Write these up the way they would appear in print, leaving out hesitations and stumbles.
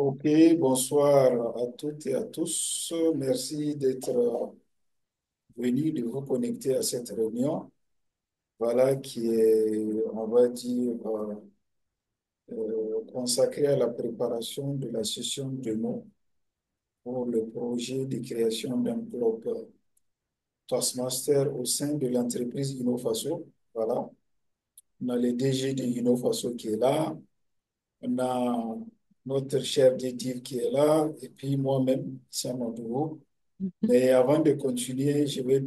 Ok, bonsoir à toutes et à tous. Merci d'être venus, de vous connecter à cette réunion. Voilà qui est, on va dire, consacrée à la préparation de la session de mots pour le projet de création d'un club Toastmaster au sein de l'entreprise Innofaso. Voilà, on a le DG de Innofaso qui est là, on a notre chef d'équipe qui est là, et puis moi-même, Sam Madougou. Mais avant de continuer, je vais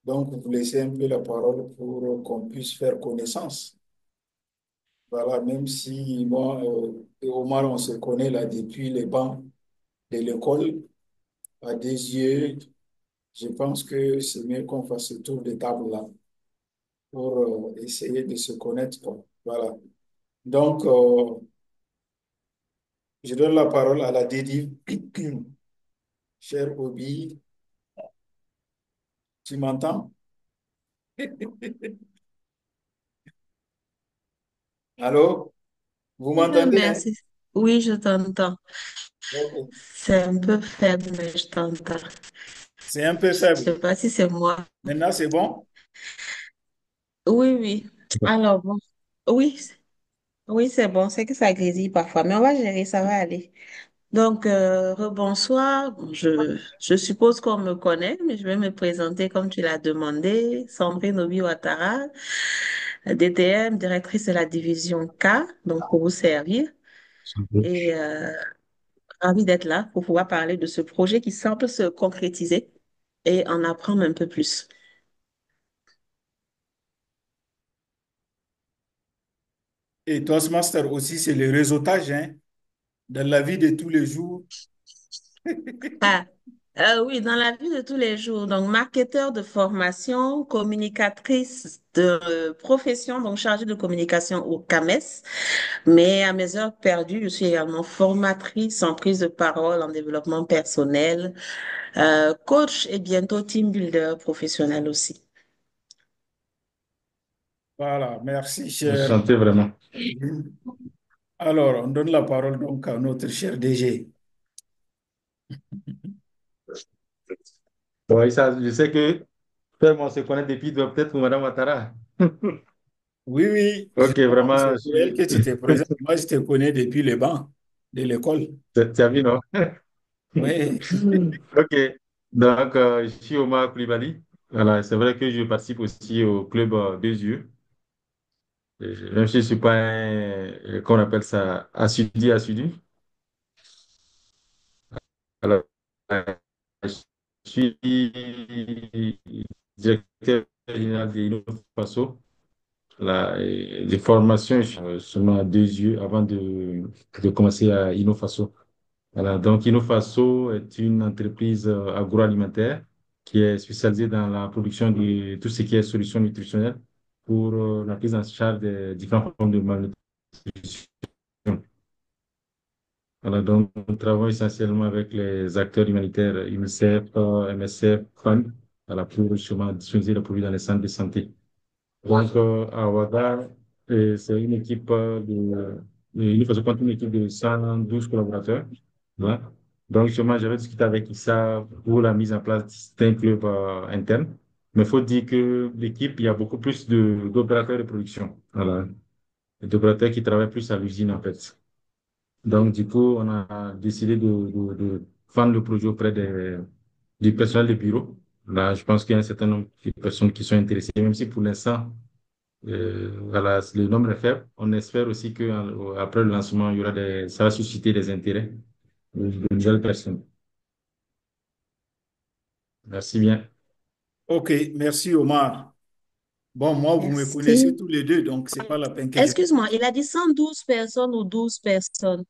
donc vous laisser un peu la parole pour qu'on puisse faire connaissance. Voilà, même si moi et Omar, on se connaît là depuis les bancs de l'école, à des yeux, je pense que c'est mieux qu'on fasse ce tour de table là pour essayer de se connaître, quoi. Voilà. Donc, je donne la parole à la Dédi. Cher Obi, tu m'entends? Allô? Vous Bien, m'entendez, hein? merci. Oui, je t'entends. Ok. C'est un peu faible, mais je t'entends. C'est un peu Je sais faible. pas si c'est moi. Maintenant, c'est bon? Oui, oui. Alors, bon. Oui, oui, c'est bon. C'est que ça grésille parfois, mais on va gérer, ça va aller. Donc, rebonsoir. Bon, je suppose qu'on me connaît, mais je vais me présenter comme tu l'as demandé. Sandrine Obi Ouattara, DTM, directrice de la division K, donc pour vous servir. Et ravie d'être là pour pouvoir parler de ce projet qui semble se concrétiser et en apprendre un peu plus. Et Toastmaster aussi, c'est le réseautage, hein, dans la vie de tous les jours. Ah, oui, dans la vie de tous les jours, donc marketeur de formation, communicatrice de profession, donc chargée de communication au CAMES, mais à mes heures perdues, je suis également formatrice en prise de parole, en développement personnel, coach et bientôt team builder professionnel aussi. Voilà, merci, cher. Enchanté vraiment. Alors, on donne la parole donc à notre cher DG. Bon, Issa, je sais que frère, on se connaît depuis peut-être Madame Ouattara. Oui, oui, je Ok, pense que vraiment, c'est pour elle que tu te présentes. Moi, je te connais depuis les bancs de l'école. tu as vu, non? Oui. Ok, donc je suis Omar Koulibaly. Voilà, c'est vrai que je participe aussi au club des yeux. Même si je ne suis pas qu'on appelle ça, assidu. Alors, euh, je suis directeur général de l'Inno des formations seulement à deux yeux avant de commencer à Innofaso. Voilà, donc Innofaso est une entreprise agroalimentaire qui est spécialisée dans la production de tout ce qui est solutions nutritionnelles pour la prise en charge des différentes formes de malnutrition. Voilà, donc nous travaillons essentiellement avec les acteurs humanitaires UNICEF, MSF, FAN, voilà, pour justement distribuer les produits dans les centres de santé. Donc, à Ouaga, c'est une équipe il faut se compte une équipe de 112 collaborateurs. Voilà. Donc, justement, j'avais discuté avec Issa pour la mise en place d'un club interne. Mais il faut dire que l'équipe, il y a beaucoup plus d'opérateurs de production. Voilà. D'opérateurs qui travaillent plus à l'usine, en fait. Donc, du coup, on a décidé de vendre le projet auprès du personnel de bureau. Là, je pense qu'il y a un certain nombre de personnes qui sont intéressées, même si pour l'instant, voilà, le nombre est faible. On espère aussi que après le lancement, il y aura ça va susciter des intérêts de nouvelles personnes. Merci bien. OK, merci Omar. Bon, moi, vous me connaissez Merci. tous les deux, donc c'est pas la peine que je... Excuse-moi, il a dit 112 personnes ou 12 personnes.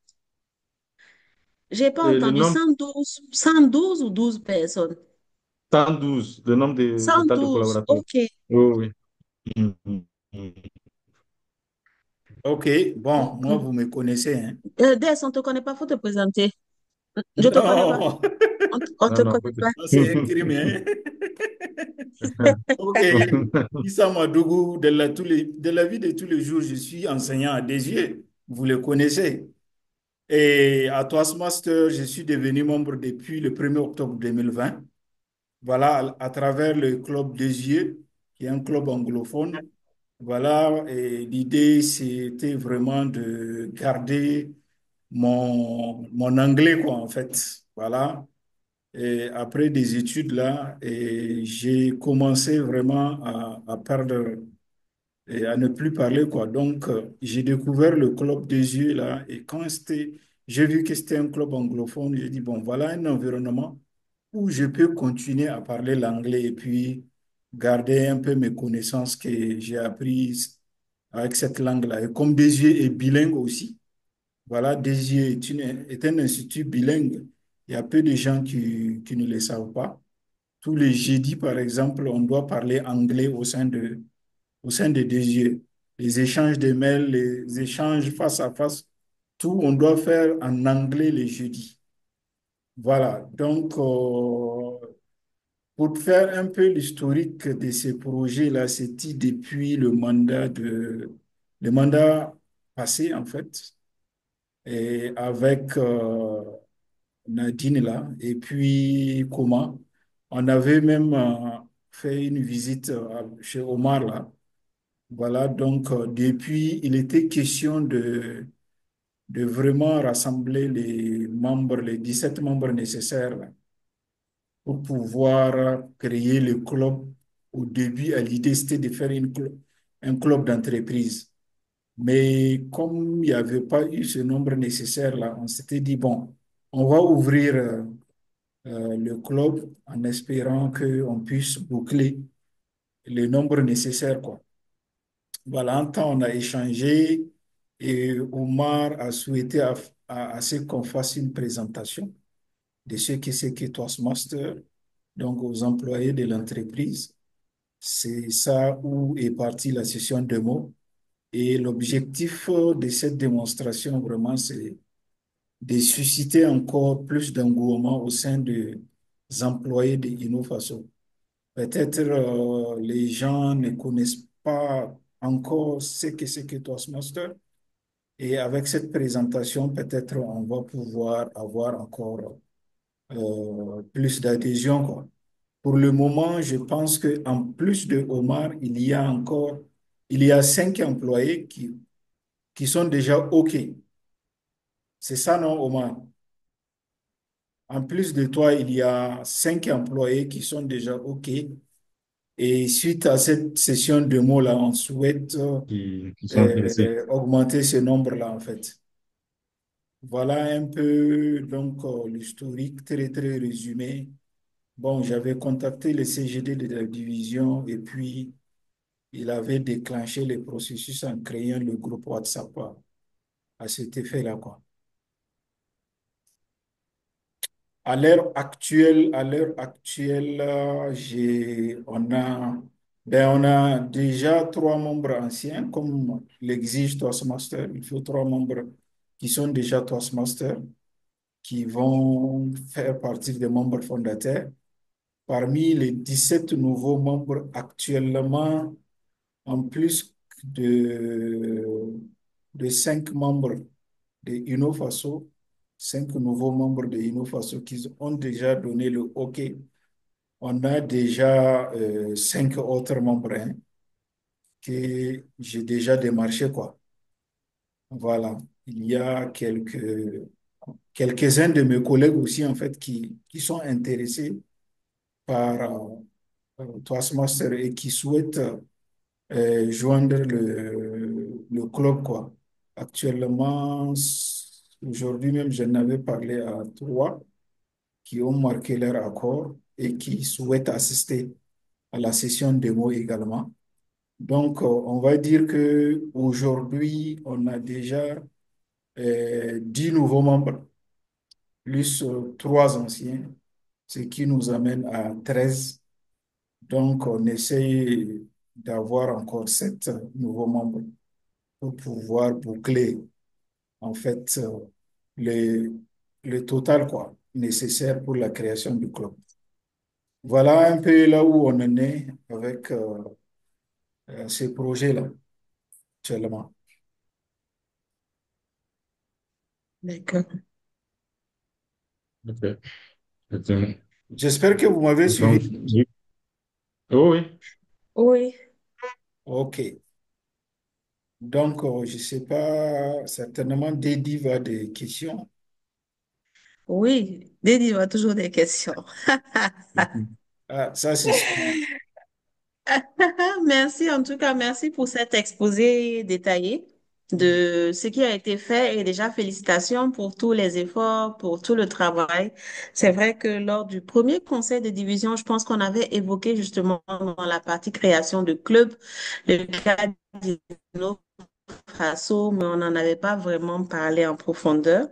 J'ai pas Et le entendu nombre 112, 112 ou 12 personnes. 112, le nombre de total de 112, collaborateurs. ok. Oui, oui. Mhm. OK, bon, moi, vous me connaissez, hein. Des, on te connaît pas, faut te présenter. Je te connais pas. Non, On Non, te non, connaît pas. peut-être. ça, c'est un crime, hein. OK, Issa Madougou, de la vie de tous les jours, je suis enseignant à Béziers. Vous le connaissez. Et à Toastmaster, je suis devenu membre depuis le 1er octobre 2020. Voilà, à travers le club des yeux, qui est un club anglophone. Voilà, et l'idée, c'était vraiment de garder mon anglais, quoi, en fait. Voilà. Et après des études là, et j'ai commencé vraiment à perdre et à ne plus parler, quoi. Donc, j'ai découvert le club des yeux là, et quand j'ai vu que c'était un club anglophone, j'ai dit, bon, voilà un environnement où je peux continuer à parler l'anglais et puis garder un peu mes connaissances que j'ai apprises avec cette langue-là. Et comme Béziers est bilingue aussi, voilà, Béziers est un institut bilingue. Il y a peu de gens qui ne le savent pas. Tous les jeudis, par exemple, on doit parler anglais au sein de Béziers. Les échanges de mails, les échanges face à face, tout, on doit faire en anglais les jeudis. Voilà, donc pour faire un peu l'historique de ces projets-là, c'était depuis le mandat passé, en fait, et avec Nadine là, et puis comment. On avait même fait une visite chez Omar là. Voilà, donc depuis, il était question de vraiment rassembler les membres, les 17 membres nécessaires là, pour pouvoir créer le club. Au début, l'idée, c'était de faire un club d'entreprise. Mais comme il n'y avait pas eu ce nombre nécessaire là, on s'était dit, bon, on va ouvrir le club en espérant qu'on puisse boucler le nombre nécessaire, quoi. Voilà, un temps, on a échangé et Omar a souhaité à ce qu'on fasse une présentation de ce que c'est que Toastmaster, donc aux employés de l'entreprise. C'est ça où est partie la session de mots. Et l'objectif de cette démonstration, vraiment, c'est de susciter encore plus d'engouement au sein des employés de Innofaso. Peut-être les gens ne connaissent pas encore ce que c'est que Toastmaster. Et avec cette présentation, peut-être on va pouvoir avoir encore plus d'adhésion, quoi. Pour le moment, je pense qu'en plus de Omar, il y a 5 employés qui sont déjà OK. C'est ça, non, Omar? En plus de toi, il y a 5 employés qui sont déjà OK. Et suite à cette session de mots-là, on souhaite qui sont intéressés. augmenter ce nombre-là, en fait. Voilà un peu donc l'historique très, très résumé. Bon, j'avais contacté le CGD de la division et puis il avait déclenché le processus en créant le groupe WhatsApp à cet effet-là, quoi. À l'heure actuelle, on a déjà 3 membres anciens, comme l'exige Toastmaster. Il faut 3 membres qui sont déjà Toastmasters, qui vont faire partie des membres fondateurs. Parmi les 17 nouveaux membres actuellement, en plus de 5 membres de Innofaso, 5 nouveaux membres de Innofaso qui ont déjà donné le OK. On a déjà 5 autres membres hein, que j'ai déjà démarché, quoi. Voilà. Il y a quelques-uns de mes collègues aussi, en fait, qui sont intéressés par Toastmaster et qui souhaitent joindre le club, quoi. Actuellement, aujourd'hui même, j'en avais parlé à 3 qui ont marqué leur accord et qui souhaitent assister à la session démo également. Donc, on va dire que aujourd'hui, on a déjà 10 nouveaux membres, plus 3 anciens, ce qui nous amène à 13. Donc, on essaye d'avoir encore 7 nouveaux membres pour pouvoir boucler, en fait, le, le total, quoi, nécessaire pour la création du club. Voilà un peu là où on en est avec ces projets-là, actuellement. D'accord. Ok, effectivement. J'espère que vous m'avez Donc, suivi. oh oui, Oui, OK. Donc, je ne sais pas, certainement, Dédi va des questions. oui. Dédi a toujours des questions. Ah, ça, c'est sûr. Merci, en tout cas, merci pour cet exposé détaillé de ce qui a été fait et déjà félicitations pour tous les efforts, pour tout le travail. C'est vrai que lors du premier conseil de division, je pense qu'on avait évoqué justement dans la partie création de clubs le cas d'Ino Faso, mais on n'en avait pas vraiment parlé en profondeur.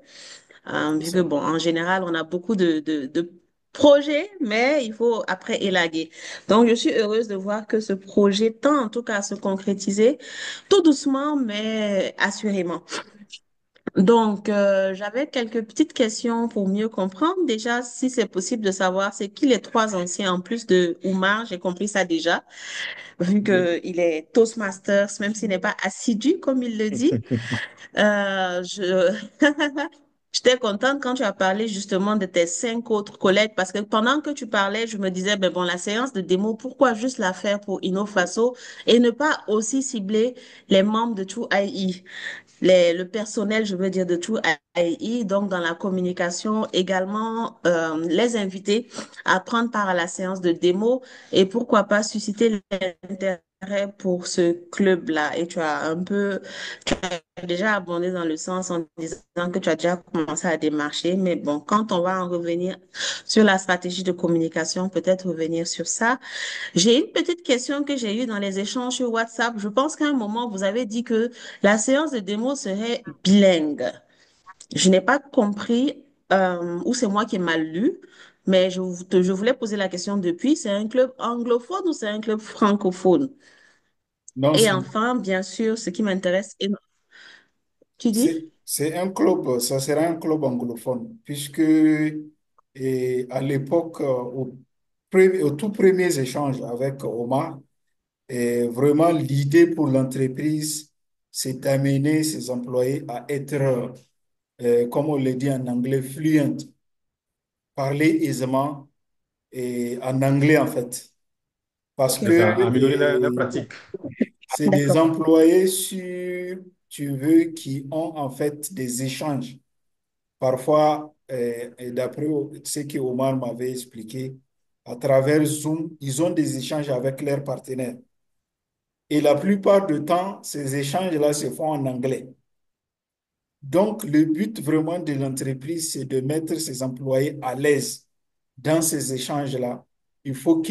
C'est Vu ça. que, bon, en général, on a beaucoup de projets, mais il faut après élaguer. Donc, je suis heureuse de voir que ce projet tend en tout cas à se concrétiser, tout doucement, mais assurément. Donc, j'avais quelques petites questions pour mieux comprendre. Déjà, si c'est possible de savoir, c'est qui les trois anciens en plus de Oumar, j'ai compris ça déjà, vu Oui. que il est Toastmasters, même s'il n'est pas assidu, comme il le dit. Je J'étais contente quand tu as parlé justement de tes cinq autres collègues parce que pendant que tu parlais, je me disais, ben bon, la séance de démo, pourquoi juste la faire pour InnoFaso et ne pas aussi cibler les membres de True AI, le personnel, je veux dire, de True AI, donc dans la communication, également les inviter à prendre part à la séance de démo et pourquoi pas susciter l'intérêt pour ce club-là. Et tu as un peu déjà abondé dans le sens en disant que tu as déjà commencé à démarcher, mais bon, quand on va en revenir sur la stratégie de communication, peut-être revenir sur ça. J'ai une petite question que j'ai eue dans les échanges sur WhatsApp. Je pense qu'à un moment, vous avez dit que la séance de démo serait bilingue. Je n'ai pas compris, ou c'est moi qui ai mal lu, mais je voulais poser la question depuis, c'est un club anglophone ou c'est un club francophone? Non, Et enfin, bien sûr, ce qui m'intéresse, tu dis? c'est un club, ça sera un club anglophone, puisque à l'époque, aux tout premiers échanges avec Omar, vraiment l'idée pour l'entreprise, c'est d'amener ses employés à être, comme on le dit en anglais, fluent, parler aisément et en anglais en fait. Parce Ok, que c'est ça, améliorer la pratique. c'est des d'accord. employés sur, tu veux, qui ont en fait des échanges. Parfois, et d'après ce que Omar m'avait expliqué, à travers Zoom, ils ont des échanges avec leurs partenaires. Et la plupart du temps, ces échanges-là se font en anglais. Donc, le but vraiment de l'entreprise, c'est de mettre ses employés à l'aise dans ces échanges-là. Il faut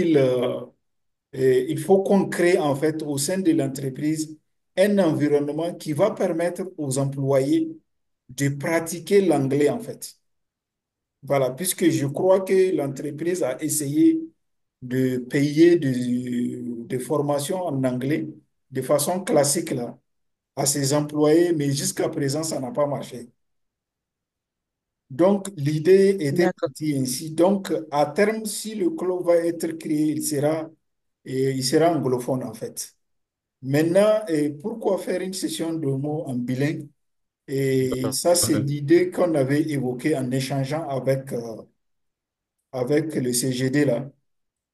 il faut qu'on crée en fait au sein de l'entreprise un environnement qui va permettre aux employés de pratiquer l'anglais en fait. Voilà, puisque je crois que l'entreprise a essayé de payer des formations en anglais de façon classique là, à ses employés, mais jusqu'à présent, ça n'a pas marché. Donc, l'idée était D'accord. partie ainsi. Donc, à terme, si le club va être créé, il sera anglophone en fait. Maintenant, pourquoi faire une session de mots en bilingue? Et ça, c'est l'idée qu'on avait évoquée en échangeant avec le CGD là,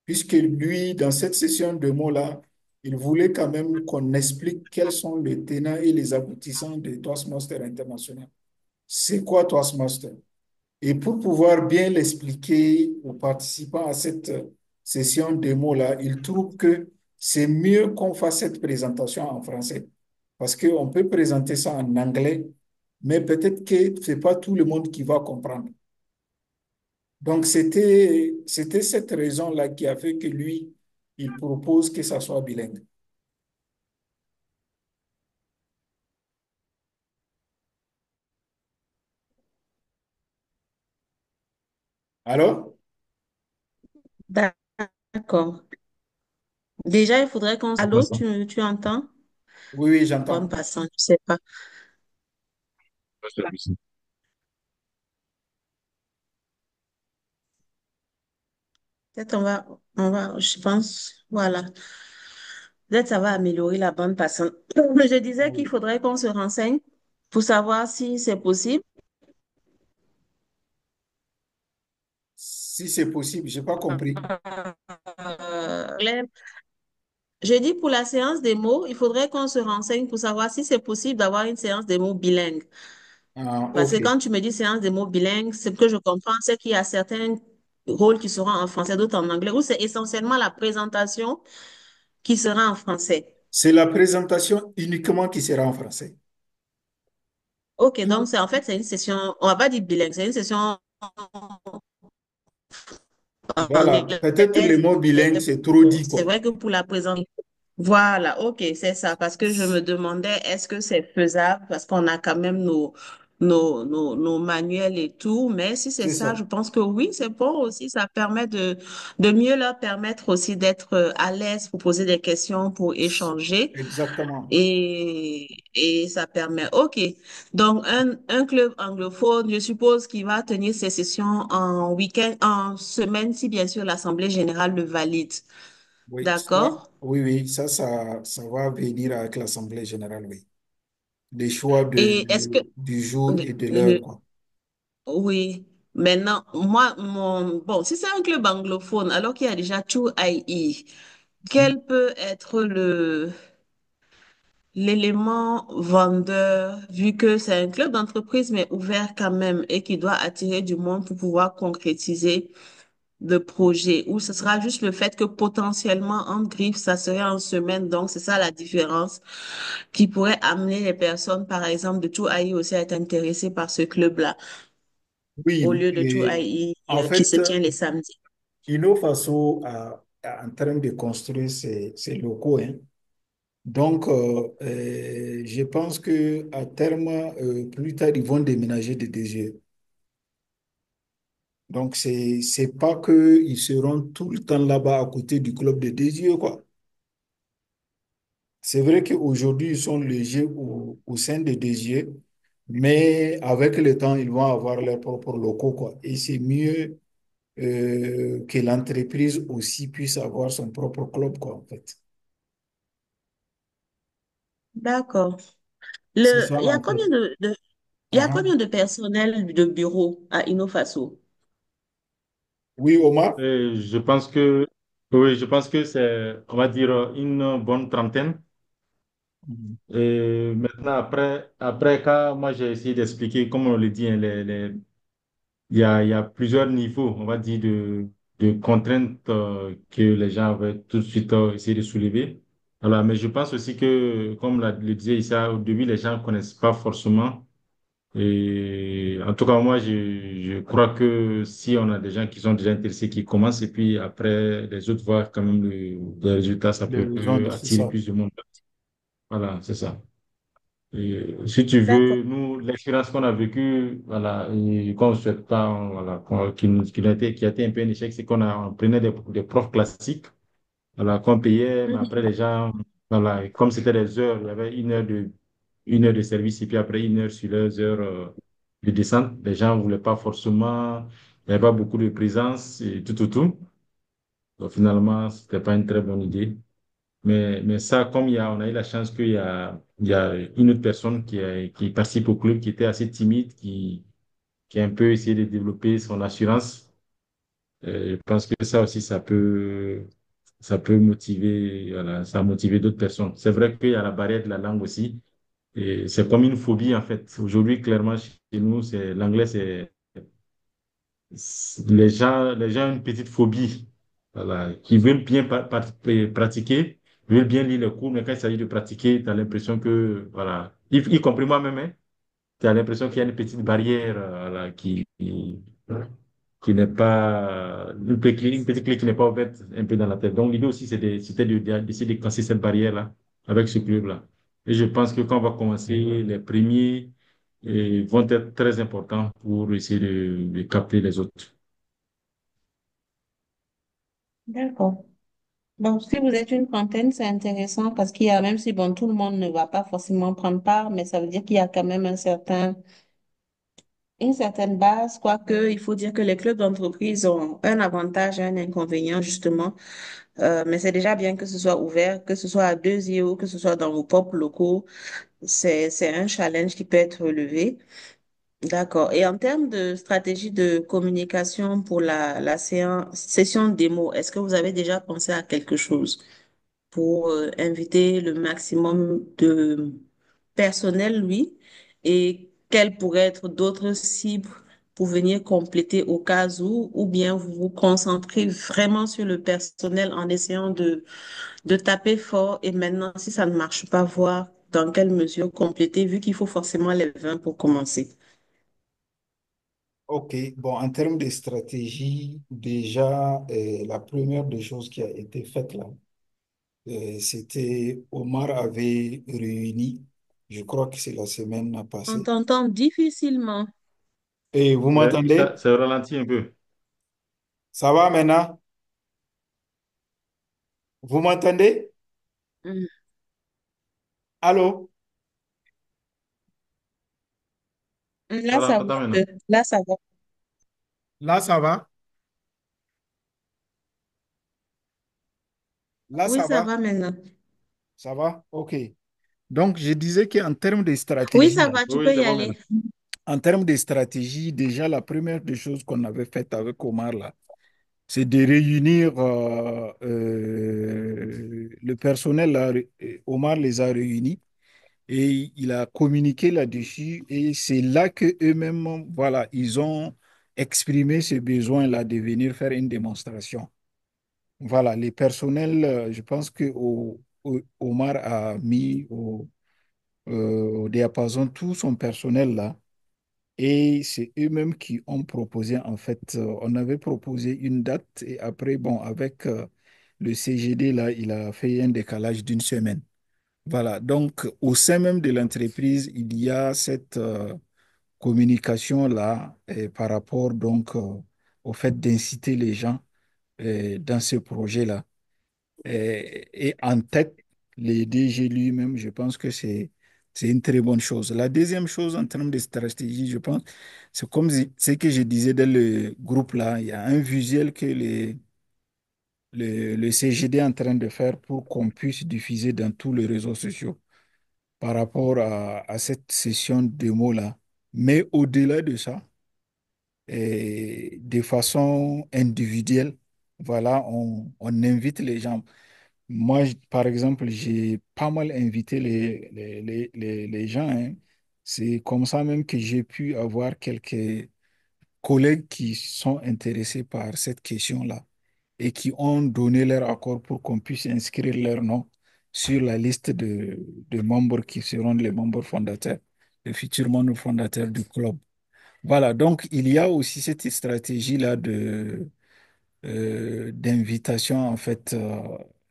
puisque lui, dans cette session de mots-là, il voulait quand même qu'on explique quels sont les tenants et les aboutissants de Toastmaster International. C'est quoi Toastmaster? Et pour pouvoir bien l'expliquer aux participants à cette session de mots-là, il trouve que c'est mieux qu'on fasse cette présentation en français. Parce qu'on peut présenter ça en anglais, mais peut-être que ce n'est pas tout le monde qui va comprendre. Donc, c'était cette raison-là qui a fait que lui, il propose que ça soit bilingue. Alors? D'accord. Déjà, il faudrait qu'on... C'est pas Allô, ça. tu entends? Oui, oui, Bonne j'entends. passant, je sais pas. Peut-être je pense, voilà. Peut-être ça va améliorer la bande passante. Je disais qu'il faudrait qu'on se renseigne pour savoir si c'est possible. Si c'est possible, j'ai pas compris. Claire, j'ai dit pour la séance des mots, il faudrait qu'on se renseigne pour savoir si c'est possible d'avoir une séance des mots bilingue. Ah, Parce que ok. quand tu me dis séance des mots bilingues, ce que je comprends, c'est qu'il y a certains rôles qui seront en français, d'autres en anglais, ou c'est essentiellement la présentation qui sera en français. C'est la présentation uniquement qui sera en français. Ok, donc Tout, c'est en fait c'est une session, on va pas dire bilingue, c'est une session voilà. Peut-être le anglaise. mot bilingue, c'est trop dit, C'est quoi. vrai que pour la présentation, voilà, ok, c'est ça. Parce que je me demandais, est-ce que c'est faisable? Parce qu'on a quand même nos manuels et tout. Mais si c'est C'est ça, ça. je pense que oui, c'est bon aussi. Ça permet de mieux leur permettre aussi d'être à l'aise pour poser des questions, pour échanger. Exactement. Et ça permet, ok. Donc, un club anglophone, je suppose qu'il va tenir ses sessions en week-end, en semaine, si bien sûr l'Assemblée générale le valide. Oui, ça, D'accord? oui, oui, ça va venir avec l'Assemblée générale, oui. Les choix Et est-ce que, du jour et de l'heure, le- quoi. oui, maintenant, moi, bon, si c'est un club anglophone, alors qu'il y a déjà 2IE, Mhm. quel peut être l'élément vendeur, vu que c'est un club d'entreprise, mais ouvert quand même, et qui doit attirer du monde pour pouvoir concrétiser le projet, ou ce sera juste le fait que potentiellement, en griffe, ça serait en semaine, donc c'est ça la différence qui pourrait amener les personnes, par exemple, de 2IE aussi à être intéressées par ce club-là, au Oui, lieu de et 2IE en qui se fait, tient les samedis. Innofaso en train de construire ses locaux, hein. Donc, je pense que à terme, plus tard, ils vont déménager de DG. Donc, c'est pas que ils seront tout le temps là-bas à côté du club de DG, quoi. C'est vrai qu'aujourd'hui, ils sont légers au sein de DG, mais avec le temps, ils vont avoir leurs propres locaux, quoi. Et c'est mieux que l'entreprise aussi puisse avoir son propre club, quoi, en fait. D'accord. C'est ça Il y a combien l'entreprise. il y a combien de personnel de bureau à Innofaso? Oui, Omar? Et je pense que, oui, je pense que c'est, on va dire, une bonne trentaine. Mhm. Et maintenant, après quand moi j'ai essayé d'expliquer, comme on le dit, hein, il y a plusieurs niveaux, on va dire, de contraintes que les gens veulent tout de suite essayer de soulever. Alors, mais je pense aussi que, comme le disait Issa, au début, les gens ne connaissent pas forcément. Et en tout cas, moi, je crois que si on a des gens qui sont déjà intéressés, qui commencent, et puis après, les autres voient quand même le résultat, ça Les peut besoins, c'est attirer ça. plus de monde. Voilà, c'est ça. Et si tu D'accord. veux, nous, l'expérience qu'on a vécue, voilà, et qu'on ne souhaite pas, voilà, qui a été un peu un échec, c'est on prenait des profs classiques, voilà, qu'on payait, mais après, Mhm. les gens, voilà, et comme c'était des heures, il y avait une heure de service, et puis après, une heure sur leurs heures, de descente. Les gens ne voulaient pas forcément, il n'y avait pas beaucoup de présence, et tout, tout, tout. Donc, finalement, c'était pas une très bonne idée. Mais ça, comme on a eu la chance il y a une autre personne qui participe au club, qui était assez timide, qui a un peu essayé de développer son assurance. Je pense que ça aussi, ça peut motiver, voilà, ça a motivé d'autres personnes. C'est vrai qu'il y a la barrière de la langue aussi. Et c'est comme une phobie, en fait. Aujourd'hui, clairement, chez nous, l'anglais, les gens ont une petite phobie, voilà, qui veulent bien pratiquer, veulent bien lire les cours, mais quand il s'agit de pratiquer, tu as l'impression que, voilà, y compris moi-même, hein, tu as l'impression qu'il y a une petite barrière voilà, qui n'est pas, une petite clé qui n'est pas ouverte un peu dans la tête. Donc l'idée aussi, c'était d'essayer de casser cette barrière-là avec ce club-là. Et je pense que quand on va commencer, les premiers vont être très importants pour essayer de capter les autres. D'accord. Donc, si vous êtes une trentaine, c'est intéressant parce qu'il y a, même si, bon, tout le monde ne va pas forcément prendre part, mais ça veut dire qu'il y a quand même une certaine base, quoique il faut dire que les clubs d'entreprise ont un avantage et un inconvénient, justement. Mais c'est déjà bien que ce soit ouvert, que ce soit à deux yeux ou que ce soit dans vos propres locaux. C'est un challenge qui peut être relevé. D'accord. Et en termes de stratégie de communication pour la session démo, est-ce que vous avez déjà pensé à quelque chose pour inviter le maximum de personnel, lui, et quelles pourraient être d'autres cibles pour venir compléter au cas où, ou bien vous vous concentrez vraiment sur le personnel en essayant de taper fort et maintenant, si ça ne marche pas, voir dans quelle mesure compléter, vu qu'il faut forcément les 20 pour commencer. Ok, bon, en termes de stratégie, déjà, la première des choses qui a été faite là, c'était Omar avait réuni, je crois que c'est la semaine On passée. t'entend difficilement. Et vous Ouais, m'entendez? ça ralentit un peu. Ça va maintenant? Vous m'entendez? Mm. Allô? Là, Voilà, on ça va t'entend maintenant. mieux. Là, ça va. Là, ça va? Là, Oui, ça ça va? va maintenant. Ça va? Ok. Donc, je disais qu'en termes de Oui, stratégie, ça là, va, tu Oui, peux c'est y bon maintenant. aller. en termes de stratégie, déjà, la première des choses qu'on avait faites avec Omar, là, c'est de réunir le personnel. Là, Omar les a réunis et il a communiqué là-dessus. Et c'est là que eux-mêmes, voilà, ils ont exprimé ce besoin-là de venir faire une démonstration. Voilà, les personnels, je pense que Omar a mis au diapason tout son personnel là. Et c'est eux-mêmes qui ont proposé, en fait, on avait proposé une date et après, bon, avec le CGD, là, il a fait un décalage d'une semaine. Voilà, donc au sein même de l'entreprise, il y a cette communication-là par rapport donc au fait d'inciter les gens dans ce projet-là. Et en tête, les DG lui-même, je pense que c'est une très bonne chose. La deuxième chose en termes de stratégie, je pense, c'est comme ce que je disais dans le groupe là, il y a un visuel que le CGD est en train de faire pour qu'on puisse diffuser dans tous les réseaux sociaux par rapport à cette session démo là. Mais au-delà de ça, de façon individuelle, voilà, on invite les gens. Moi, par exemple, j'ai pas mal invité les gens, hein. C'est comme ça même que j'ai pu avoir quelques collègues qui sont intéressés par cette question-là et qui ont donné leur accord pour qu'on puisse inscrire leur nom sur la liste de membres qui seront les membres fondateurs, les futurs membres fondateurs du club. Voilà, donc il y a aussi cette stratégie-là d'invitation en fait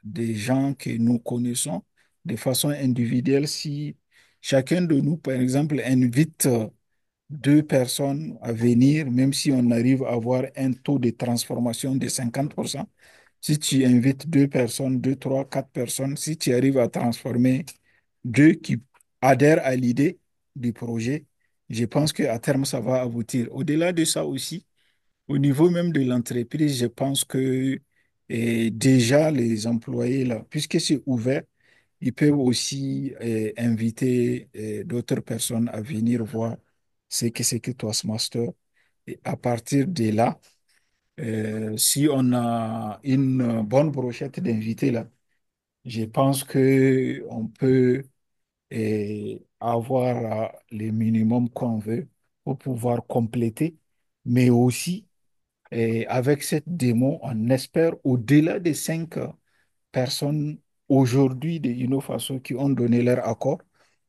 des gens que nous connaissons de façon individuelle. Si chacun de nous, par exemple, invite deux personnes à venir, même si on arrive à avoir un taux de transformation de 50%, si tu invites deux personnes, deux, trois, quatre personnes, si tu arrives à transformer deux qui adhèrent à l'idée du projet, je pense qu'à terme, ça va aboutir. Au-delà de ça aussi, au niveau même de l'entreprise, je pense que déjà les employés, là, puisque c'est ouvert, ils peuvent aussi inviter d'autres personnes à venir voir ce que c'est que Toastmaster. Et à partir de là, si on a une bonne brochette d'invités là, je pense que on peut avoir le minimum qu'on veut pour pouvoir compléter, mais aussi et avec cette démo, on espère au-delà des cinq personnes aujourd'hui de Innofaso qui ont donné leur accord,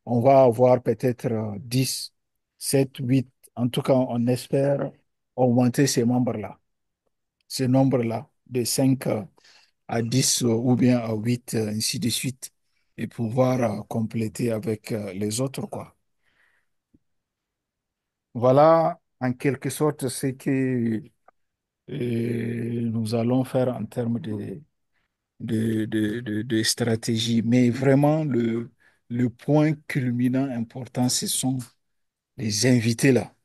on va avoir peut-être 10, 7, 8. En tout cas, on espère augmenter ces membres-là, ce nombre-là, de 5 à 10 ou bien à 8, ainsi de suite, et pouvoir compléter avec les autres, quoi. Voilà, en quelque sorte, ce que nous allons faire en termes de stratégie. Mais vraiment, le point culminant important, ce sont les invités là.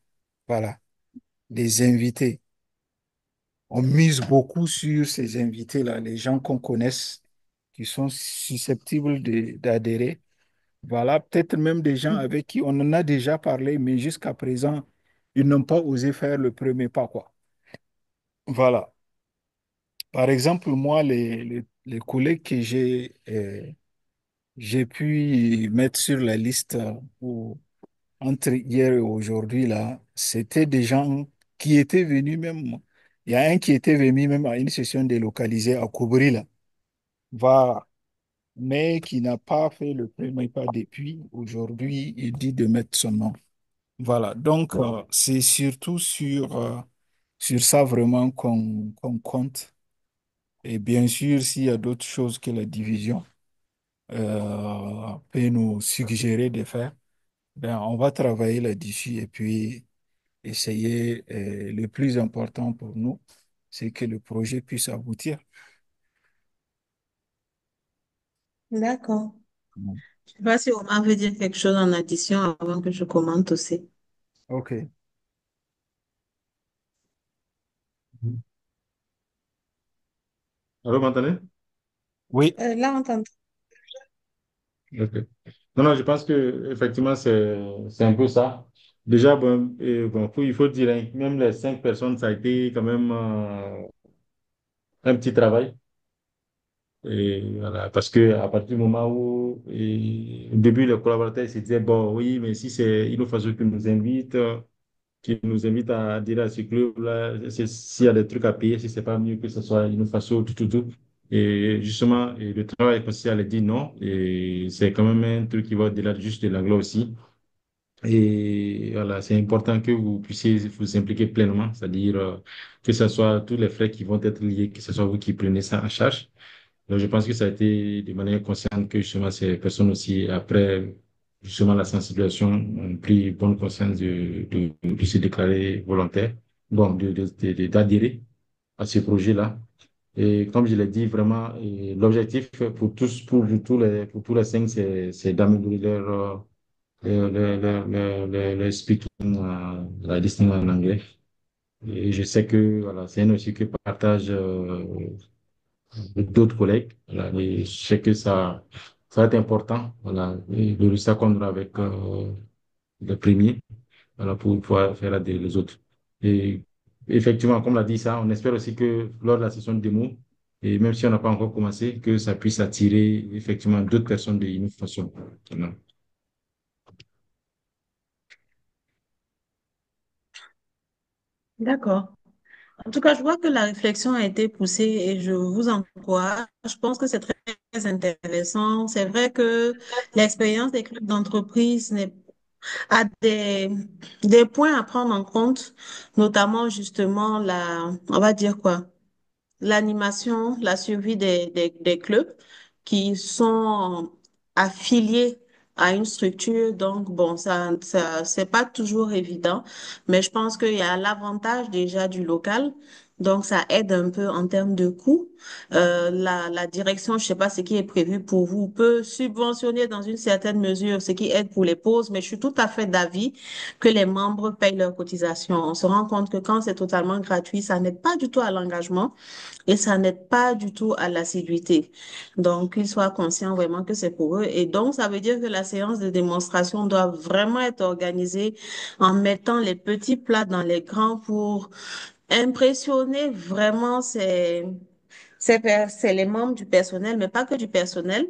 Voilà, les invités. On mise beaucoup sur ces invités-là, les gens qu'on connaisse, qui sont susceptibles d'adhérer. Voilà, peut-être même des gens avec qui on en a déjà parlé, mais jusqu'à présent, ils n'ont pas osé faire le premier pas, quoi. Voilà. Par exemple, moi, les collègues que j'ai pu mettre sur la liste entre hier et aujourd'hui, là, c'était des gens qui étaient venus même. Il y a un qui était venu même à une session délocalisée à Koubri, là. Voilà. Mais qui n'a pas fait le premier pas depuis. Aujourd'hui, il dit de mettre son nom. Voilà. Donc, c'est surtout sur ça vraiment qu'on compte. Et bien sûr, s'il y a d'autres choses que la division peut nous suggérer de faire, ben, on va travailler là-dessus et puis essayer. Le plus important pour nous, c'est que le projet puisse aboutir. D'accord. Je sais pas si Omar veut dire quelque chose en addition avant que je commente aussi. OK. Allô, vous m'entendez? Oui, Là, on t'entend. Ok. Non, non, je pense que effectivement c'est un peu ça. Déjà, bon, il faut dire, hein, même les 5 personnes, ça a été quand même un petit travail. Et voilà, parce que à partir du moment où, au début, les collaborateurs se disaient, bon, oui, mais si c'est Innofaso qui nous invite à adhérer à ce club-là, s'il y a des trucs à payer, si c'est pas mieux que ce soit Innofaso, tout, tout, tout. Et justement, et le travail social a dit non, et c'est quand même un truc qui va au-delà juste de l'anglais aussi. Et voilà, c'est important que vous puissiez vous impliquer pleinement, c'est-à-dire que ce soit tous les frais qui vont être liés, que ce soit vous qui prenez ça en charge. Donc, je pense que ça a été de manière consciente que justement ces personnes aussi, après justement la sensibilisation, ont pris bonne conscience de se déclarer volontaire, bon, d'adhérer à ce projet-là. Et comme je l'ai dit, vraiment, l'objectif pour tous, pour tous les 5, c'est d'améliorer leur speaking, la listening en anglais. Et je sais que voilà, c'est un aussi que partage d'autres collègues. Voilà, et je sais que ça va être important, voilà, et le résultat qu'on aura avec le premier, voilà, pour pouvoir faire adhérer les autres. Et effectivement, comme l'a dit ça, on espère aussi que lors de la session de démo, et même si on n'a pas encore commencé, que ça puisse attirer effectivement d'autres personnes de une façon. Voilà. D'accord. En tout cas, je vois que la réflexion a été poussée et je vous encourage. Je pense que c'est très intéressant. C'est vrai que l'expérience des clubs d'entreprise a des points à prendre en compte, notamment justement on va dire quoi? L'animation, la survie des clubs qui sont affiliés à une structure. Donc, bon, c'est pas toujours évident, mais je pense qu'il y a l'avantage déjà du local. Donc, ça aide un peu en termes de coûts. La direction, je sais pas ce qui est prévu pour vous, peut subventionner dans une certaine mesure ce qui aide pour les pauses, mais je suis tout à fait d'avis que les membres payent leurs cotisations. On se rend compte que quand c'est totalement gratuit, ça n'aide pas du tout à l'engagement et ça n'aide pas du tout à l'assiduité. Donc, qu'ils soient conscients vraiment que c'est pour eux. Et donc, ça veut dire que la séance de démonstration doit vraiment être organisée en mettant les petits plats dans les grands pour impressionner vraiment c'est les membres du personnel, mais pas que du personnel.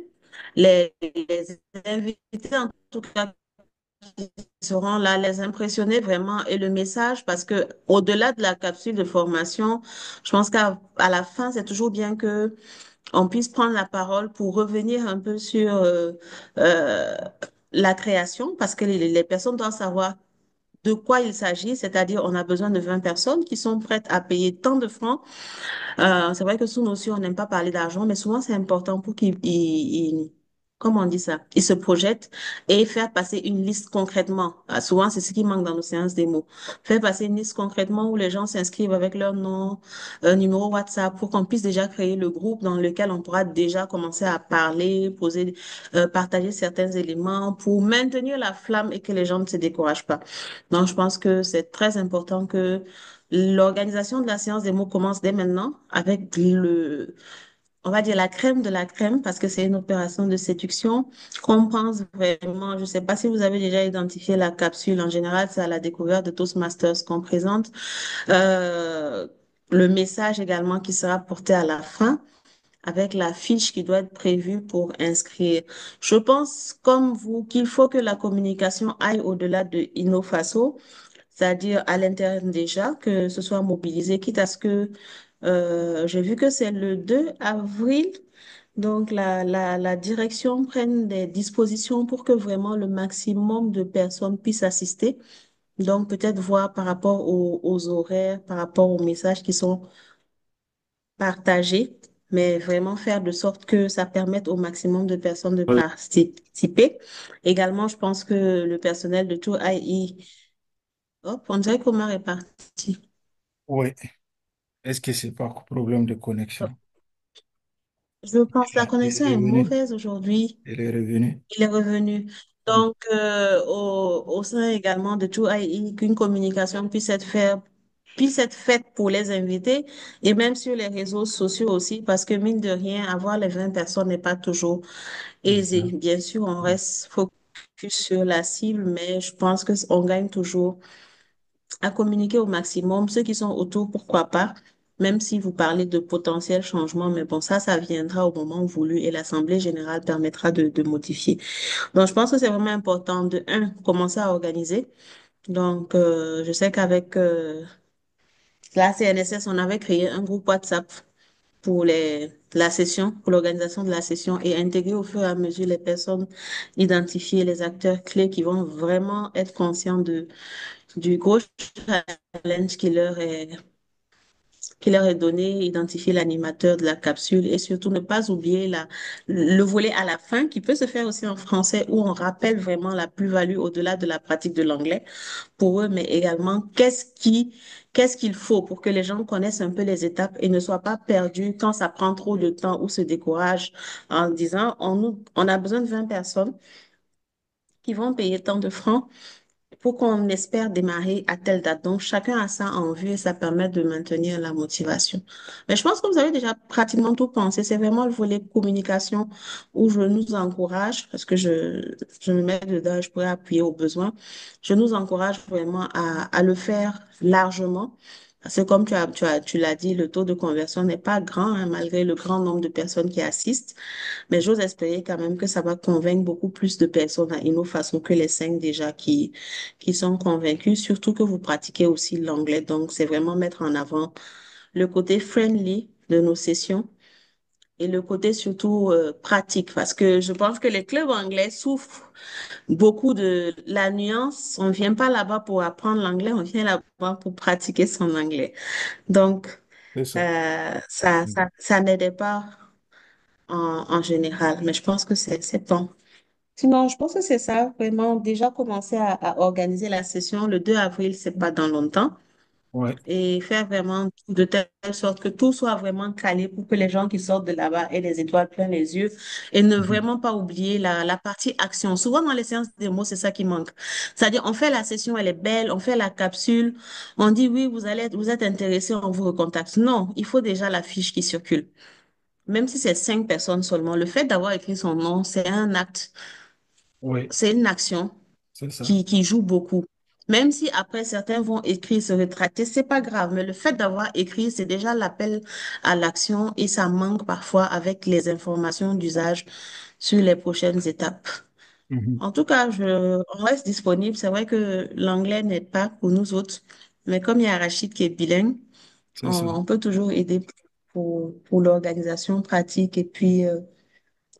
Les invités, en tout cas, seront là, les impressionner vraiment et le message, parce que au-delà de la capsule de formation, je pense qu'à la fin, c'est toujours bien que on puisse prendre la parole pour revenir un peu sur euh, la création, parce que les personnes doivent savoir de quoi il s'agit, c'est-à-dire on a besoin de 20 personnes qui sont prêtes à payer tant de francs c'est vrai que sous nos yeux, on n'aime pas parler d'argent, mais souvent c'est important pour comment on dit ça, ils se projettent et faire passer une liste concrètement. Souvent, c'est ce qui manque dans nos séances démo. Faire passer une liste concrètement où les gens s'inscrivent avec leur nom, numéro WhatsApp pour qu'on puisse déjà créer le groupe dans lequel on pourra déjà commencer à parler, partager certains éléments pour maintenir la flamme et que les gens ne se découragent pas. Donc, je pense que c'est très important que l'organisation de la séance des mots commence dès maintenant avec on va dire la crème de la crème, parce que c'est une opération de séduction qu'on pense vraiment. Je ne sais pas si vous avez déjà identifié la capsule. En général, c'est à la découverte de Toastmasters qu'on présente. Euh, le message également qui sera porté à la fin, avec la fiche qui doit être prévue pour inscrire. Je pense, comme vous, qu'il faut que la communication aille au-delà de Innofaso, c'est-à-dire à l'interne déjà, que ce soit mobilisé, quitte à ce que, j'ai vu que c'est le 2 avril, donc la direction prenne des dispositions pour que vraiment le maximum de personnes puissent assister. Donc peut-être voir par rapport aux horaires, par rapport aux messages qui sont partagés, mais vraiment faire de sorte que ça permette au maximum de personnes de participer. Également, je pense que le personnel de tout AI, hop, on dirait qu'Omar est parti. Oui. Est-ce que c'est pas un problème de connexion? Je pense que la Il connexion est est revenu. mauvaise aujourd'hui. Il est revenu. Il est revenu. Mm. Donc, au sein également de tout AI, qu'une communication puisse être faite pour les invités et même sur les réseaux sociaux aussi, parce que mine de rien, avoir les 20 personnes n'est pas toujours aisé. Exact. Bien sûr, on reste focus sur la cible, mais je pense que on gagne toujours à communiquer au maximum. Ceux qui sont autour, pourquoi pas, même si vous parlez de potentiels changements, mais bon, ça viendra au moment voulu et l'Assemblée générale permettra de modifier. Donc, je pense que c'est vraiment important de, un, commencer à organiser. Donc, je sais qu'avec la CNSS, on avait créé un groupe WhatsApp pour la session, pour l'organisation de la session et intégrer au fur et à mesure les personnes, identifier les acteurs clés qui vont vraiment être conscients du gros challenge qui leur est donné, identifier l'animateur de la capsule et surtout ne pas oublier le volet à la fin qui peut se faire aussi en français où on rappelle vraiment la plus-value au-delà de la pratique de l'anglais pour eux, mais également qu'est-ce qu'il faut pour que les gens connaissent un peu les étapes et ne soient pas perdus quand ça prend trop de temps ou se découragent en disant on a besoin de 20 personnes qui vont payer tant de francs pour qu'on espère démarrer à telle date. Donc, chacun a ça en vue et ça permet de maintenir la motivation. Mais je pense que vous avez déjà pratiquement tout pensé. C'est vraiment le volet communication où je nous encourage, parce que je me mets dedans, je pourrais appuyer au besoin. Je nous encourage vraiment à le faire largement. Parce que comme tu l'as dit, le taux de conversion n'est pas grand, hein, malgré le grand nombre de personnes qui assistent. Mais j'ose espérer quand même que ça va convaincre beaucoup plus de personnes à InnoFaçon que les 5 déjà qui sont convaincus, surtout que vous pratiquez aussi l'anglais. Donc, c'est vraiment mettre en avant le côté friendly de nos sessions et le côté surtout pratique, parce que je pense que les clubs anglais souffrent beaucoup de la nuance. On vient pas là-bas pour apprendre l'anglais, on vient là-bas pour pratiquer son anglais. Donc, C'est ça. ça n'aidait pas en général, mais je pense que c'est bon. Sinon, je pense que c'est ça, vraiment, déjà commencer à organiser la session le 2 avril, c'est pas dans longtemps, Ouais. et faire vraiment tout de telle sorte que tout soit vraiment calé pour que les gens qui sortent de là-bas aient les étoiles plein les yeux et ne Mhm. vraiment pas oublier la partie action. Souvent, dans les séances démo, c'est ça qui manque. C'est-à-dire, on fait la session, elle est belle, on fait la capsule, on dit oui, vous êtes intéressé, on vous recontacte. Non, il faut déjà la fiche qui circule. Même si c'est 5 personnes seulement, le fait d'avoir écrit son nom, c'est un acte, Oui, c'est une action c'est ça. qui joue beaucoup. Même si après certains vont écrire, se rétracter, c'est pas grave, mais le fait d'avoir écrit, c'est déjà l'appel à l'action et ça manque parfois avec les informations d'usage sur les prochaines étapes. Mhm. En tout cas, on reste disponible. C'est vrai que l'anglais n'aide pas pour nous autres, mais comme il y a Rachid qui est bilingue, C'est ça. on peut toujours aider pour l'organisation pratique et puis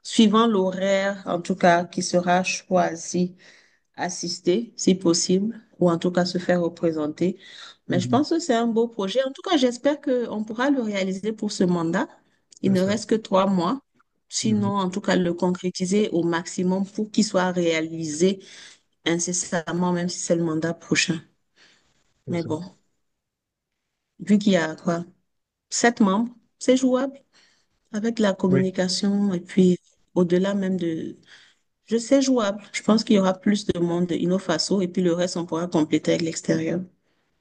suivant l'horaire, en tout cas, qui sera choisi, assister, si possible, ou en tout cas se faire représenter. Mais je Mhm. pense que c'est un beau projet. En tout cas, j'espère qu'on pourra le réaliser pour ce mandat. Il C'est ne ça. reste que 3 mois. Mhm. Sinon, en tout cas, le concrétiser au maximum pour qu'il soit réalisé incessamment, même si c'est le mandat prochain. C'est Mais ça. bon, vu qu'il y a quoi, 7 membres, c'est jouable avec la Oui, communication et puis au-delà même de. Je sais jouable. Je pense qu'il y aura plus de monde de Innofaso et puis le reste, on pourra compléter avec l'extérieur.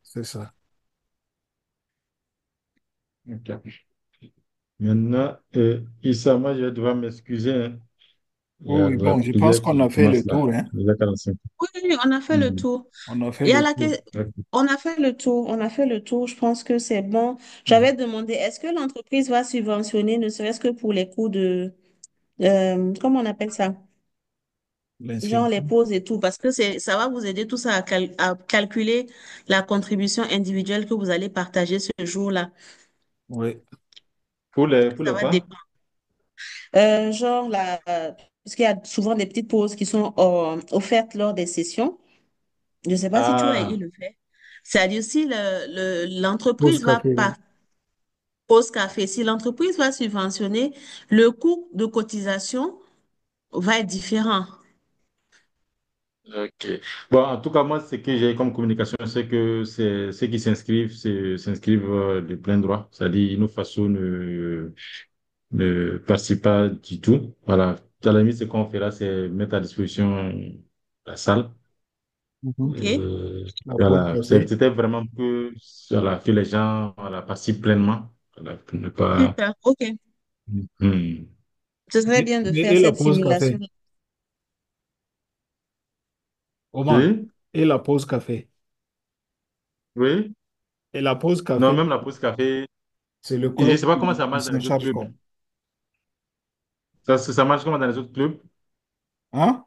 c'est ça. Ok. Maintenant, Issa, moi, je vais devoir m'excuser, hein. Il y Oui, a oui, la bon, je pense prière qu'on a qui fait le commence là, tour, hein. déjà 45. Oui, oui, on a fait le Mhm. tour. On a fait Et à le la tour. Ok. on a fait le tour, on a fait le tour. Je pense que c'est bon. Mhm. J'avais demandé, est-ce que l'entreprise va subventionner, ne serait-ce que pour les coûts de, comment on appelle ça? Genre les L'inscription. pauses et tout, parce que ça va vous aider tout ça à calculer la contribution individuelle que vous allez partager ce jour-là. Oui. Pour Ça les va quoi? dépendre. Genre, puisqu'il y a souvent des petites pauses qui sont offertes lors des sessions. Je ne sais pas si tu as eu Ah, le fait. C'est-à-dire si Pause l'entreprise va café, par oui. pause café, si l'entreprise va subventionner, le coût de cotisation va être différent. ok. Bon, en tout cas, moi, ce que j'ai comme communication, c'est que c'est ceux qui s'inscrivent de plein droit. C'est-à-dire, Innofaso ne participe pas du tout. Voilà. À la limite, ce qu'on fera, c'est mettre à disposition la salle. Mhm. OK? La pause Voilà. café. C'était vraiment voilà, que les gens voilà, participent pleinement. Voilà, pour ne pas. Super. OK. Hmm. Ce serait bien de faire Et la cette pause simulation. café. Omar. Oui, Et la pause café. oui. Et la pause Non, café, même la pause café. c'est le Et je ne club sais pas comment ça qui marche dans s'en les autres charge clubs. comme. Ça marche comment dans les autres clubs? Hein?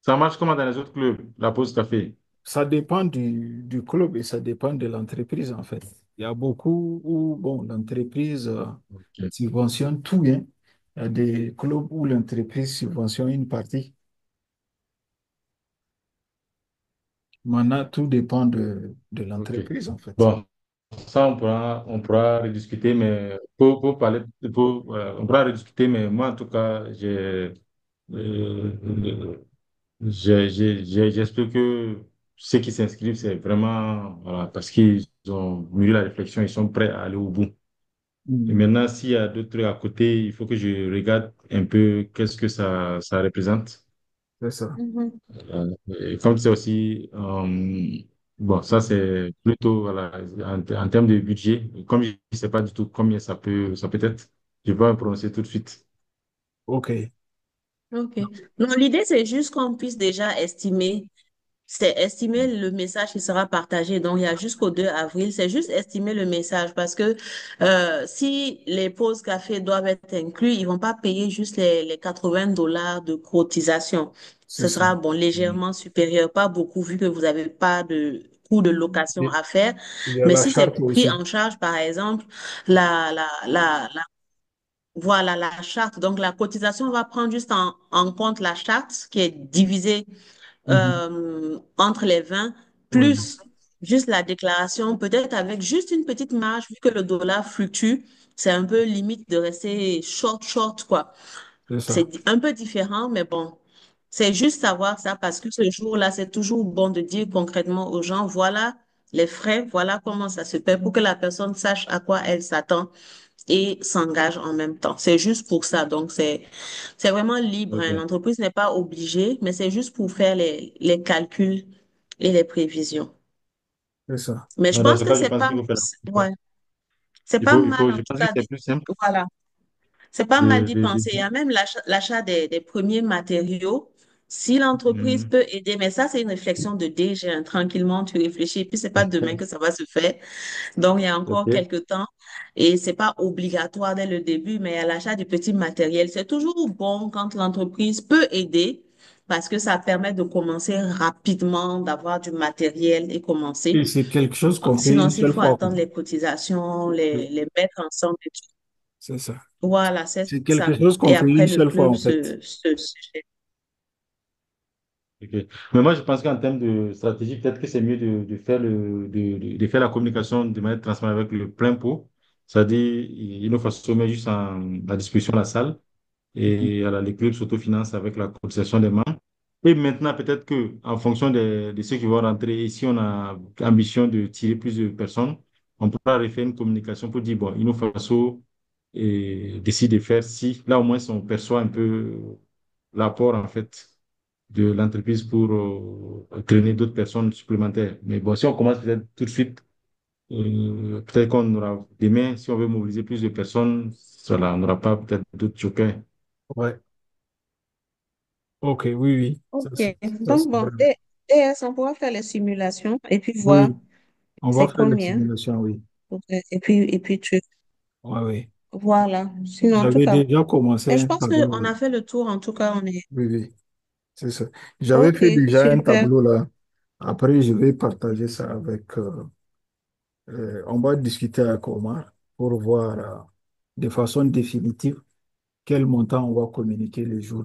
Ça marche comment dans les autres clubs, la pause café? Ça dépend du club et ça dépend de l'entreprise, en fait. Il y a beaucoup où, bon, l'entreprise Ok. subventionne tout, hein. Il y a des clubs où l'entreprise subventionne une partie. Maintenant, tout dépend de Ok. l'entreprise, en fait. Bon, ça, on pourra rediscuter, mais pour parler, on pourra rediscuter, mais moi, en tout cas, euh, j'espère que ceux qui s'inscrivent, c'est vraiment voilà, parce qu'ils ont mûri la réflexion, ils sont prêts à aller au bout. Et Mm. maintenant, s'il y a d'autres trucs à côté, il faut que je regarde un peu qu'est-ce que ça représente. C'est ça. Mhm. Et comme c'est aussi, bon, ça c'est plutôt voilà, en termes de budget, comme je ne sais pas du tout combien ça peut être, je vais pas me prononcer tout de suite. OK. OK. Non, l'idée, c'est juste qu'on puisse déjà estimer le message qui sera partagé. Donc, il y a jusqu'au 2 avril, c'est juste estimer le message parce que si les pauses café doivent être inclus, ils vont pas payer juste les $80 de cotisation. C'est Ce ça. sera bon, Mm. légèrement supérieur, pas beaucoup vu que vous n'avez pas de coût de location Et à faire. il y a Mais la si c'est charte pris aussi. en charge, par exemple, la, la, voilà la charte. Donc, la cotisation va prendre juste en compte la charte qui est divisée Mhm. entre les 20 Oui, plus juste la déclaration, peut-être avec juste une petite marge, vu que le dollar fluctue, c'est un peu limite de rester short, quoi. c'est C'est ça. un peu différent, mais bon, c'est juste savoir ça parce que ce jour-là, c'est toujours bon de dire concrètement aux gens, voilà les frais, voilà comment ça se paie pour que la personne sache à quoi elle s'attend et s'engage en même temps. C'est juste pour ça. Donc, c'est vraiment libre, hein. OK. L'entreprise n'est pas obligée, mais c'est juste pour faire les calculs et les prévisions. C'est ça. Mais je Mais dans pense ce que cas, je pense qu'il faut faire. ouais, c'est pas mal Je en tout pense que cas. c'est plus simple Voilà. C'est pas mal de, d'y de, de- penser. Il y a même l'achat des premiers matériaux. Si l'entreprise Mhm. peut aider, mais ça, c'est une réflexion de déjà, hein. Tranquillement, tu réfléchis, puis c'est pas demain que ça va se faire. Donc, il y a encore Ok, quelques temps et c'est pas obligatoire dès le début, mais à l'achat du petit matériel, c'est toujours bon quand l'entreprise peut aider parce que ça permet de commencer rapidement, d'avoir du matériel et Et commencer. c'est quelque chose qu'on fait Sinon, une s'il seule faut fois, quoi. attendre les cotisations, Oui, les mettre ensemble et tout. c'est ça. Voilà, c'est C'est quelque ça. chose qu'on Et fait après, une le seule fois, club en fait. se gère. ok. Mais moi, je pense qu'en termes de stratégie, peut-être que c'est mieux de faire de faire la communication de manière transparente avec le plein pot. C'est-à-dire, il nous faut se mettre juste à disposition la salle. Mhm. Et voilà, les clubs s'autofinancent avec la cotisation des membres. Et maintenant, peut-être que en fonction de ceux qui vont rentrer, et si on a ambition de tirer plus de personnes, on pourra refaire une communication pour dire, bon, il nous faut et décide de faire si, là au moins, on perçoit un peu l'apport, en fait, de l'entreprise pour traîner d'autres personnes supplémentaires. Mais bon, si on commence peut-être tout de suite Peut-être qu'on aura demain, si on veut mobiliser plus de personnes, cela, on n'aura pas peut-être d'autres jokers. Ouais. Ok, oui, oui. Ok. Ça, Donc, bon, DS, on pourra faire les simulations et puis oui, voir oui. On va c'est faire la combien. simulation, oui. Et puis, Ouais, oui. voilà. Sinon, en tout J'avais cas, déjà commencé et je un pense tableau qu'on là. a fait le tour. En tout cas, on est Oui, oui, c'est ça. J'avais OK, fait déjà un super. tableau là. Après, je vais partager ça avec. On va discuter avec Omar pour voir de façon définitive quel montant on va communiquer le jour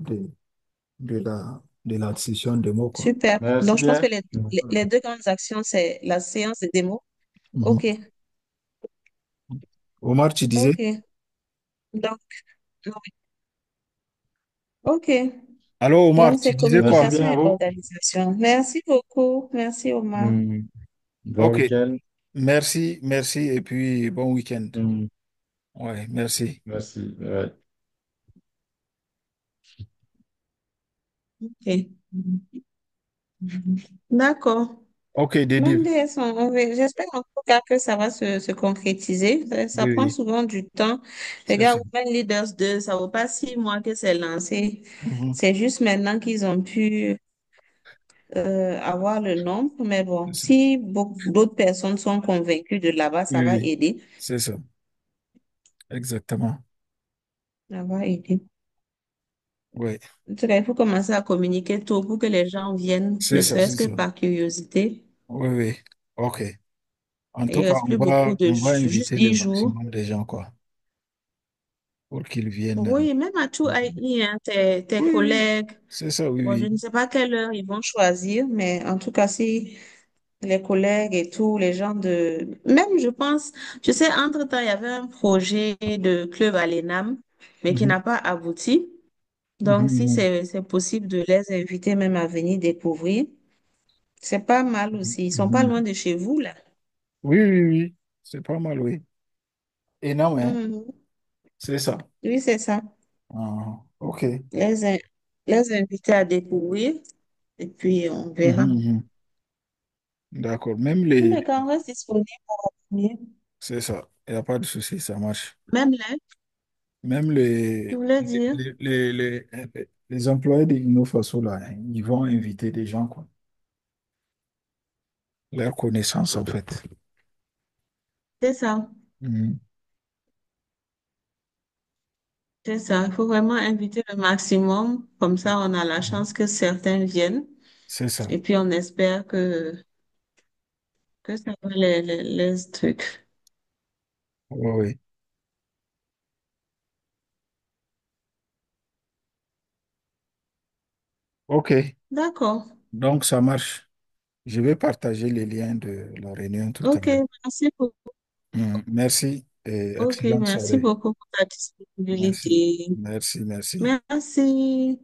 de la session démo, quoi. Super. Merci Donc, je pense que bien. les deux grandes actions, c'est la séance de démo. Mhm. OK, Omar, tu disais? OK. Donc, oui. OK. Alors, Omar, Donc, tu c'est disais Merci quoi? communication bien à et vous. organisation. Merci beaucoup. Merci, Omar. Hmm. Bon Ok, week-end. merci, merci et puis bon week-end. Hmm. Ouais, merci. Merci. Ouais. OK. D'accord. Ok, Dédi. Même DS, j'espère en tout cas que ça va se concrétiser. Ça Oui, prend oui, souvent du temps. c'est ça. Regarde, Women Leaders 2, ça ne vaut pas 6 mois que c'est lancé. Mhm. C'est juste maintenant qu'ils ont pu avoir le nombre. Mais bon, C'est ça. si beaucoup d'autres personnes sont convaincues de là-bas, Oui, ça va oui, aider. c'est ça. Exactement. Ça va aider. Oui, En tout cas, il faut commencer à communiquer tôt pour que les gens viennent, c'est ne ça, serait-ce c'est que ça. par curiosité. Oui, oui. Ok. En Et tout il cas, reste plus beaucoup de, on va juste inviter le 10 jours. maximum de gens, quoi, pour qu'ils viennent. Oui, même à tout AI, hein, tes Oui, oui, collègues. c'est ça, oui, Bon, je oui. ne sais pas quelle heure ils vont choisir, mais en tout cas, si les collègues et tout, les gens de... Même, je pense, je sais, entre-temps, il y avait un projet de club à l'ENAM, mais qui Mhm, n'a pas abouti. mhm, Donc, si mhm. c'est possible de les inviter même à venir découvrir, c'est pas mal aussi. Ils sont pas loin Mhm. de chez vous, là. Oui, oui, oui. C'est pas mal, oui. Énorme, hein? Mhm. C'est ça. Oui, c'est ça. Ah, ok. Les, in- les inviter à découvrir, et puis on Mhm, verra. mhm. D'accord. Même Tous les... les cas, on reste disponible pour venir. C'est ça. Il n'y a pas de souci, ça marche. Même là, Même je voulais dire. les employés de Innofaso, là, hein, ils vont inviter des gens, quoi. Leur connaissance, en fait. C'est ça, Mhm. c'est ça. Il faut vraiment inviter le maximum. Comme ça, on a la chance que certains viennent. C'est ça. Et puis, on espère que ça va les trucs. Oui, oui. OK. D'accord. Donc, ça marche. Je vais partager les liens de la réunion tout à OK, l'heure. merci beaucoup. Merci et OK, excellente merci soirée. beaucoup pour ta Merci. disponibilité. Merci, merci. Merci.